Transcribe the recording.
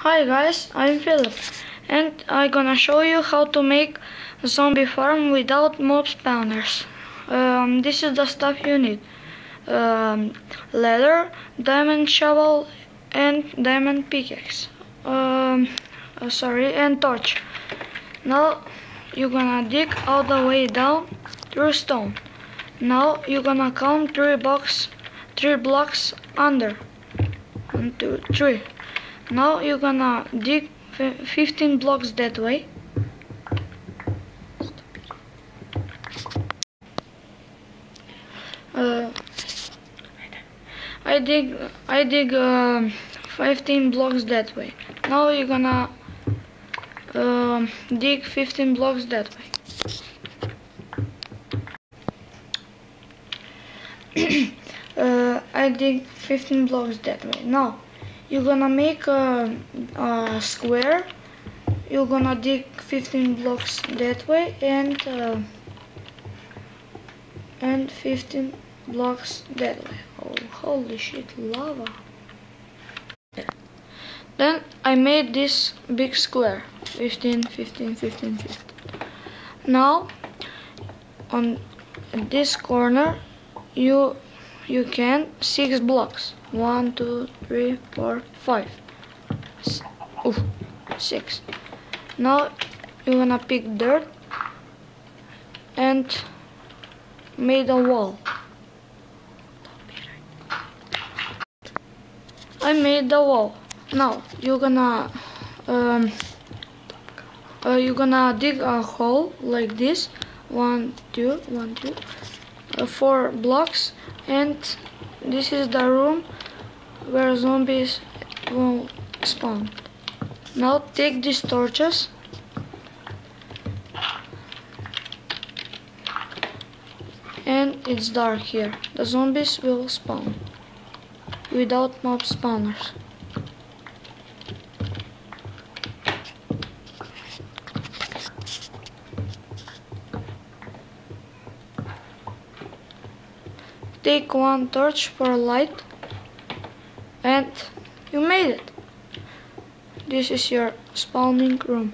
Hi guys, I'm Philip and I'm gonna show you how to make a zombie farm without mob spawners. This is the stuff you need. Leather, diamond shovel and diamond pickaxe. And torch. Now you're gonna dig all the way down through stone. Now you're gonna count three blocks under. 1, 2, 3. Now you're gonna dig 15 blocks that way. I dig 15 blocks that way. Now you're gonna dig 15 blocks that way. I dig 15 blocks that way. Now you're gonna make a square. You're gonna dig 15 blocks that way and 15 blocks that way. Oh, holy shit, lava. Then I made this big square. 15, 15, 15, 15. Now on this corner you can 6 blocks. 1, 2, 3, 4, 5. 6. Now you're gonna pick dirt and made a wall. I made the wall. Now you're gonna dig a hole like this. 1, 2, 1, 2, 4 blocks, and this is the room where zombies will spawn. Now take these torches and it's dark here. The zombies will spawn without mob spawners. Take 1 torch for a light and you made it. This is your spawning room.